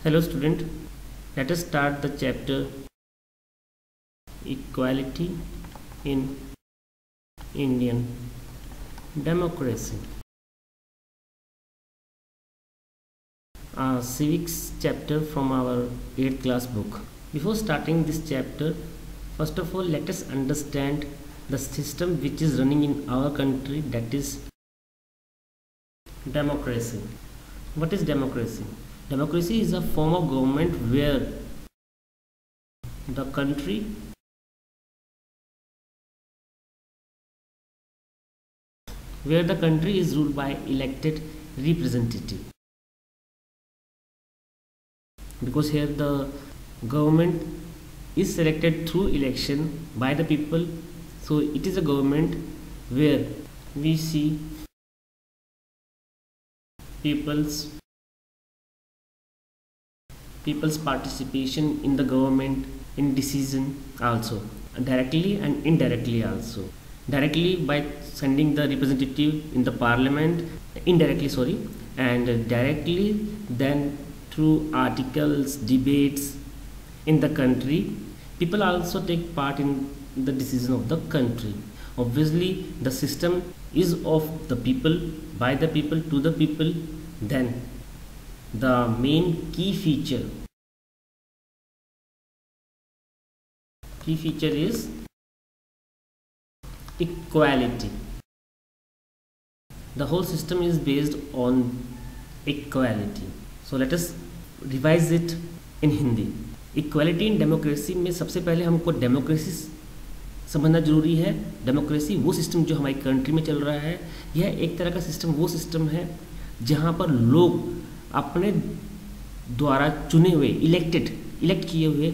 Hello student, let us start the chapter Equality in Indian Democracy. A civics chapter from our 8th class book. Before starting this chapter, first of all let us understand the system which is running in our country, that is democracy. What is democracy? Democracy is a form of government where the country is ruled by elected representative, because here the government is selected through election by the people. So it is a government where we see people's participation in the government, in decision also, directly and indirectly also. Directly by sending the representative in the parliament, indirectly and directly then through articles, debates in the country. People also take part in the decision of the country. Obviously the system is of the people, by the people, to the people. Then the main key feature is equality. The whole system is based on equality. So let us revise it in Hindi. Equality in democracy में सबसे पहले हमको democracy समझना जरूरी है. Democracy वो system जो हमारी कंट्री में चल रहा है, यह एक तरह का सिस्टम वो सिस्टम है जहाँ पर लोग अपने द्वारा चुने हुए इलेक्ट किए हुए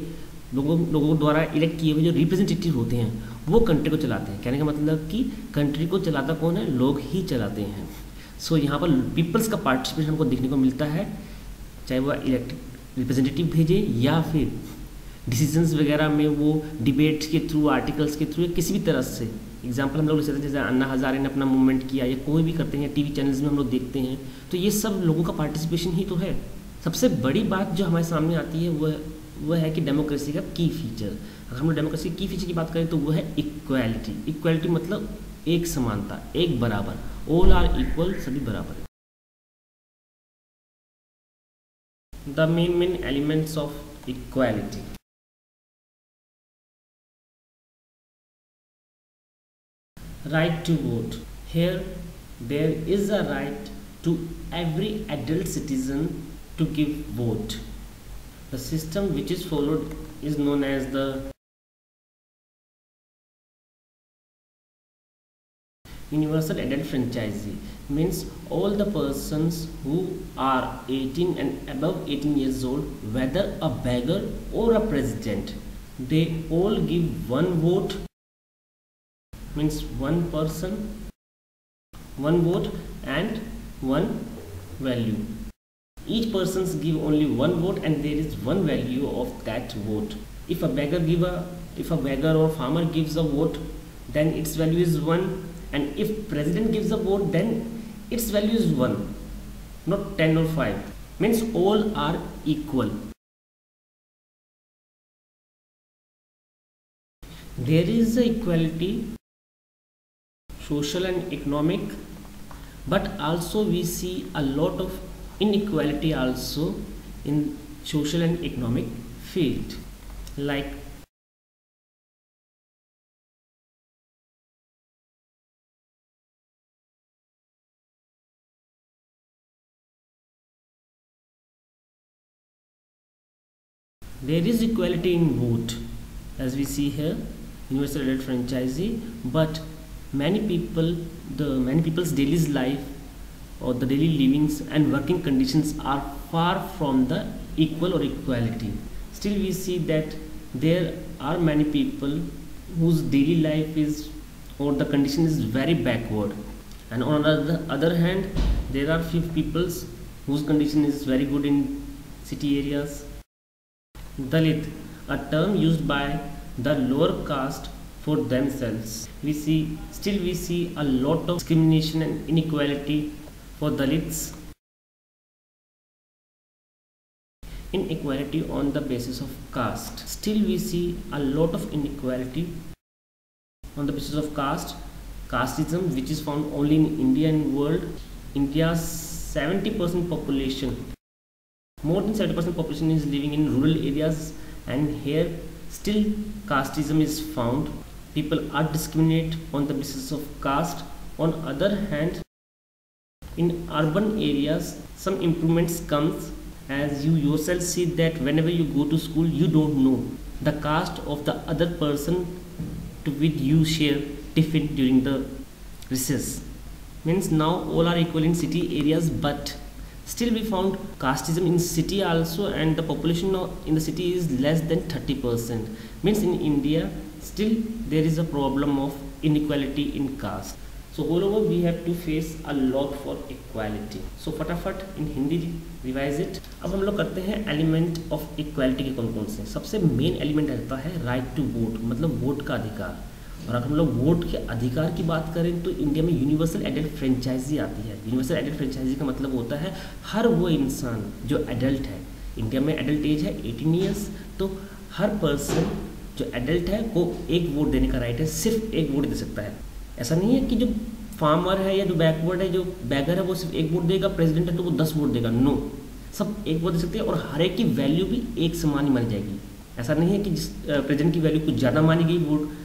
लोगों द्वारा इलेक्ट किए हुए जो रिप्रेजेंटेटिव होते हैं वो कंट्री को चलाते हैं. कहने का मतलब कि कंट्री को चलाता कौन है? लोग ही चलाते हैं. सो यहाँ पर पीपल्स का पार्टिसिपेशन हमको देखने को मिलता है, चाहे वो इलेक्टेड रिप्रेजेंटेटिव भेजे या फिर डिसीजंस वगैरह में वो डिबेट्स के थ्रू, आर्टिकल्स के थ्रू या किसी भी तरह से. एग्जांपल हम लोग ले सकते हैं, जैसे अन्ना हजारे ने अपना मूवमेंट किया या कोई भी करते हैं, टीवी चैनल्स में हम लोग देखते हैं. तो ये सब लोगों का पार्टिसिपेशन ही तो है. सबसे बड़ी बात जो हमारे सामने आती है वह है कि डेमोक्रेसी का की फीचर. अगर हम लोग डेमोक्रेसी की फीचर की बात करें तो वह है इक्वालिटी. इक्वालिटी मतलब एक समानता, एक बराबर. ऑल आर इक्वल, सभी बराबर. The main elements of equality. Right to vote. Here there is a right to every adult citizen to give vote. The system which is followed is known as the universal adult franchise. Means all the persons who are 18 and above 18 years old, whether a beggar or a president, they all give one vote. Means one person, one vote and one value. Each persons give only one vote and there is one value of that vote. If a beggar or farmer gives a vote, then its value is 1, and if president gives a vote, then its value is 1, not 10 or 5. Means all are equal. There is a equality, social and economic, but also we see a lot of inequality also in social and economic field. Like there is equality in vote, as we see here, universal adult franchise, but many people's daily life or the daily livings and working conditions are far from the equal or equality. Still we see that there are many people whose daily life is or the condition is very backward, and on the other hand there are few peoples whose condition is very good in city areas. Dalit, a term used by the lower caste for themselves. We see a lot of discrimination and inequality for Dalits. inequality on the basis of caste. Still we see a lot of inequality on the basis of caste. Casteism, which is found only in India and world. India's 70% population, more than 70% population is living in rural areas, and here still casteism is found. People are discriminated on the basis of caste. On other hand, in urban areas some improvements comes, as you yourself see that whenever you go to school you don't know the caste of the other person to which you share tiffin during the recess. Means now all are equal in city areas, but still we found casteism in city also, and the population in the city is less than 30%. Means in India still there is a problem of inequality in caste. So all over we have to face a lot for equality. So फटाफट in Hindi revise it. अब हम लोग करते हैं element of equality के कौन कौन से. सबसे मेन एलिमेंट रहता है राइट टू वोट, मतलब वोट का अधिकार. और अगर हम लोग वोट के अधिकार की बात करें तो इंडिया में यूनिवर्सल एडल्ट फ्रेंचाइजी आती है. यूनिवर्सल एडल्ट फ्रेंचाइजी का मतलब होता है हर वो इंसान जो एडल्ट है, इंडिया में एडल्ट एज है 18 ईयर्स, तो हर पर्सन जो एडल्ट है को एक वोट देने का राइट है, सिर्फ एक वोट दे सकता है. ऐसा नहीं है कि जो फार्मर है या जो बैकवर्ड है, जो बैगर है वो सिर्फ एक वोट देगा, प्रेसिडेंट है तो वो 10 वोट देगा. नो, सब एक वोट दे सकते हैं और हर एक की वैल्यू भी एक समान ही मानी जाएगी. ऐसा नहीं है कि जिस प्रेसिडेंट की वैल्यू कुछ ज़्यादा मानी गई वोट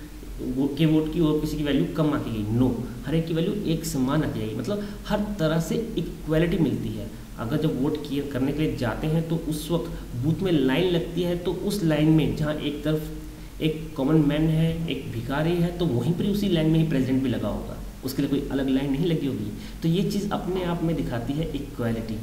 की और किसी की वैल्यू कम आती गई. नो, हर एक की वैल्यू एक समान आती जाएगी. मतलब हर तरह से इक्वालिटी मिलती है. अगर जब वोट करने के लिए जाते हैं तो उस वक्त बूथ में लाइन लगती है, तो उस लाइन में जहाँ एक तरफ एक कॉमन मैन है, एक भिखारी है, तो वहीं पर उसी लाइन में ही प्रेसिडेंट भी लगा होगा, उसके लिए कोई अलग लाइन नहीं लगी होगी. तो ये चीज़ अपने आप में दिखाती है इक्वालिटी,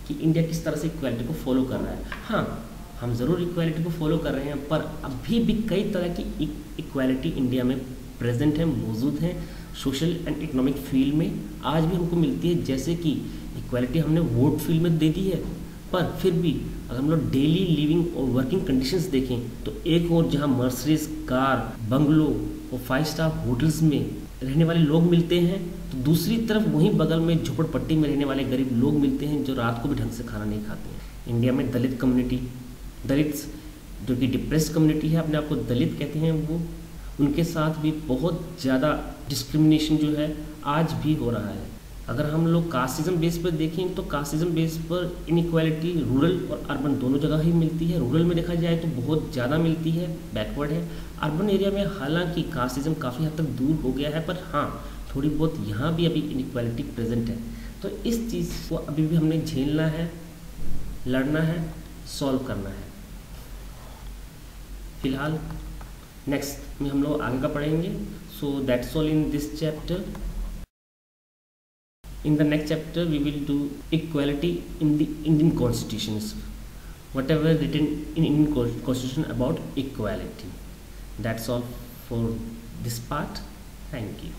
कि इंडिया किस तरह से इक्वालिटी को फॉलो कर रहा है. हाँ, हम ज़रूर इक्वालिटी को फॉलो कर रहे हैं, पर अभी भी कई तरह की इक्वालिटी इंडिया में प्रेजेंट है, मौजूद है. सोशल एंड इकोनॉमिक फील्ड में आज भी हमको मिलती है. जैसे कि इक्वालिटी हमने वोट फील्ड में दे दी है, पर फिर भी अगर हम लोग डेली लिविंग और वर्किंग कंडीशंस देखें तो एक और जहां मर्सिडीज कार, बंगलो और 5 स्टार होटल्स में रहने वाले लोग मिलते हैं, तो दूसरी तरफ वहीं बगल में झोपड़पट्टी में रहने वाले गरीब लोग मिलते हैं जो रात को भी ढंग से खाना नहीं खाते हैं. इंडिया में दलित कम्युनिटी, दलित जो कि डिप्रेस कम्युनिटी है, अपने आप को दलित कहते हैं, वो उनके साथ भी बहुत ज़्यादा डिस्क्रिमिनेशन जो है आज भी हो रहा है. अगर हम लोग कास्टिज्म बेस पर देखें तो कास्टिज्म बेस पर इनइक्वालिटी रूरल और अर्बन दोनों जगह ही मिलती है. रूरल में देखा जाए तो बहुत ज़्यादा मिलती है, बैकवर्ड है. अर्बन एरिया में हालांकि कास्टिज्म काफ़ी हद तक दूर हो गया है, पर हाँ थोड़ी बहुत यहाँ भी अभी इनइक्वालिटी प्रेजेंट है. तो इस चीज़ को अभी भी हमने झेलना है, लड़ना है, सॉल्व करना है. फिलहाल नेक्स्ट में हम लोग आगे का पढ़ेंगे. So that's all in this chapter. In the next chapter we will do equality in the Indian constitutions, whatever written in Indian constitution about equality. That's all for this part. Thank you.